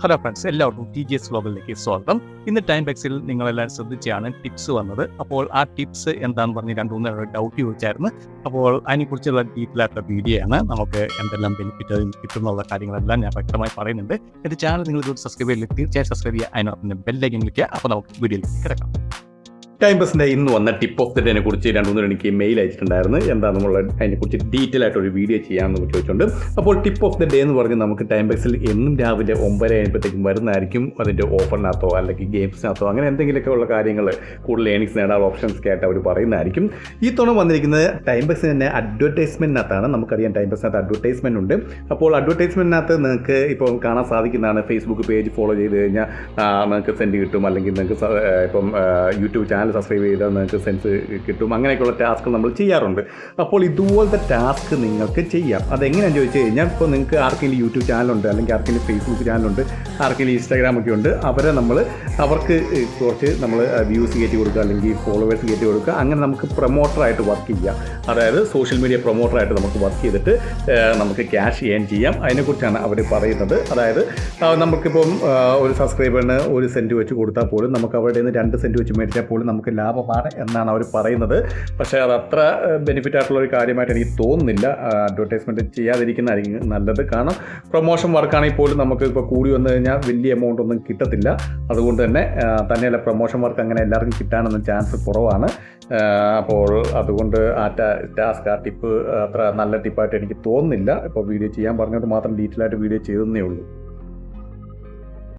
Hello friends, എല്ലാവർക്കും TGS ഗ്ലോബലിലേക്ക് സ്വാഗതം. ഇന്ന് ടൈം ബെക്സിൽ നിങ്ങളെല്ലാം ശ്രദ്ധിച്ചാണ് ടിപ്സ് വന്നത്. അപ്പോൾ ആ ടിപ്സ് എന്താണെന്ന് പറഞ്ഞ് 2-3 ഡൗട്ട് ചോദിച്ചായിരുന്നു. അപ്പോൾ അതിനെക്കുറിച്ചുള്ള ഡീറ്റെയിൽ ആയിട്ടുള്ള വീഡിയോ ആണ്. നമുക്ക് എന്തെല്ലാം ബെനിഫിറ്റ് കിട്ടുന്നുള്ള കാര്യങ്ങളെല്ലാം ഞാൻ വ്യക്തമായി പറയുന്നുണ്ട്. എൻ്റെ ചാനൽ നിങ്ങൾ ഇതുകൊണ്ട് സബ്സ്ക്രൈബ് ചെയ്യില്ല, തീർച്ചയായും സബ്സ്ക്രൈബ് ചെയ്യുക, അതിനകത്ത് ബെല്ലൈക്കൻ ക്ലിക്ക്. അപ്പോൾ നമുക്ക് വീഡിയോയിലേക്ക് കിടക്കാം. ടൈം ബസിൻ്റെ ഇന്ന് വന്ന ടിപ്പ് ഓഫ് ദി ഡേനെ കുറിച്ച് 2-3 എനിക്ക് മെയിൽ അയച്ചിട്ടുണ്ടായിരുന്നു. എന്താ നമ്മൾ അതിനെക്കുറിച്ച് ഡീറ്റെയിൽ ആയിട്ടൊരു വീഡിയോ ചെയ്യാമെന്ന് ചോദിച്ചുകൊണ്ട്. അപ്പോൾ ടിപ്പ് ഓഫ് ദി ഡേ എന്ന് പറഞ്ഞ് നമുക്ക് ടൈം ബസിൽ എന്നും രാവിലെ 9 ആയപ്പോഴത്തേക്കും വരുന്നതായിരിക്കും. അതിൻ്റെ ഓഫറിനകത്തോ അല്ലെങ്കിൽ ഗെയിംസിനകത്തോ അങ്ങനെ എന്തെങ്കിലുമൊക്കെ ഉള്ള കാര്യങ്ങൾ കൂടുതൽ ഏണിങ്സ് നേടാനുള്ള ഓപ്ഷൻസ് ആയിട്ട് അവർ പറയുന്നതായിരിക്കും. ഈ തവണ വന്നിരിക്കുന്നത് ടൈം ബസിന് തന്നെ അഡ്വർടൈസ്മെൻറ്റിനകത്താണ്. നമുക്കറിയാം ടൈം ബസിനകത്ത് അഡ്വർടൈസ്മെൻറ്റ് ഉണ്ട്. അപ്പോൾ അഡ്വർടൈസ്മെൻറ്റിനകത്ത് നിങ്ങൾക്ക് ഇപ്പോൾ കാണാൻ സാധിക്കുന്നതാണ്. ഫേസ്ബുക്ക് പേജ് ഫോളോ ചെയ്ത് കഴിഞ്ഞാൽ നിങ്ങൾക്ക് സെൻഡ് കിട്ടും, അല്ലെങ്കിൽ നിങ്ങൾക്ക് ഇപ്പം യൂട്യൂബ് ചാനൽ സബ്സ്ക്രൈബ് ചെയ്താൽ നിങ്ങൾക്ക് സെൻസ് കിട്ടും. അങ്ങനെയൊക്കെയുള്ള ടാസ്ക് നമ്മൾ ചെയ്യാറുണ്ട്. അപ്പോൾ ഇതുപോലത്തെ ടാസ്ക് നിങ്ങൾക്ക് ചെയ്യാം. അതെങ്ങനെയാണെന്ന് ചോദിച്ചു കഴിഞ്ഞാൽ, ഇപ്പോൾ നിങ്ങൾക്ക് ആർക്കെങ്കിലും യൂട്യൂബ് ചാനലുണ്ട്, അല്ലെങ്കിൽ ആർക്കെങ്കിലും ഫേസ്ബുക്ക് ചാനലുണ്ട്, ആർക്കെങ്കിലും ഇൻസ്റ്റാഗ്രാമൊക്കെ ഉണ്ട്, അവർക്ക് കുറച്ച് നമ്മൾ വ്യൂസ് കയറ്റി കൊടുക്കുക, അല്ലെങ്കിൽ ഫോളോവേഴ്സ് കയറ്റി കൊടുക്കുക. അങ്ങനെ നമുക്ക് പ്രൊമോട്ടറായിട്ട് വർക്ക് ചെയ്യാം. അതായത് സോഷ്യൽ മീഡിയ പ്രൊമോട്ടറായിട്ട് നമുക്ക് വർക്ക് ചെയ്തിട്ട് നമുക്ക് ക്യാഷ് ഏൺ ചെയ്യാം. അതിനെക്കുറിച്ചാണ് അവർ പറയുന്നത്. അതായത് നമുക്കിപ്പം ഒരു സബ്സ്ക്രൈബറിന് 1 സെൻറ്റ് വെച്ച് കൊടുത്താൽ പോലും നമുക്ക് അവരുടെ നിന്ന് 2 സെൻറ്റ് വെച്ച് മേടിച്ചാൽ പോലും നമുക്ക് ലാഭമാണ് എന്നാണ് അവർ പറയുന്നത്. പക്ഷേ അത് അത്ര ബെനിഫിറ്റ് ആയിട്ടുള്ളൊരു കാര്യമായിട്ട് എനിക്ക് തോന്നുന്നില്ല. അഡ്വർടൈസ്മെൻറ്റ് ചെയ്യാതിരിക്കുന്നതായിരിക്കും നല്ലത്. കാരണം പ്രൊമോഷൻ വർക്കാണെങ്കിൽ പോലും നമുക്ക് ഇപ്പോൾ കൂടി വന്നു കഴിഞ്ഞാൽ വലിയ എമൗണ്ട് ഒന്നും കിട്ടത്തില്ല. അതുകൊണ്ട് തന്നെയല്ല പ്രൊമോഷൻ വർക്ക് അങ്ങനെ എല്ലാവർക്കും കിട്ടാനൊന്നും ചാൻസ് കുറവാണ്. അപ്പോൾ അതുകൊണ്ട് ആ ടിപ്പ് അത്ര നല്ല ടിപ്പായിട്ട് എനിക്ക് തോന്നുന്നില്ല. ഇപ്പോൾ വീഡിയോ ചെയ്യാൻ പറഞ്ഞുകൊണ്ട് മാത്രം ഡീറ്റെയിൽ ആയിട്ട് വീഡിയോ ചെയ്തേ ഉള്ളൂ.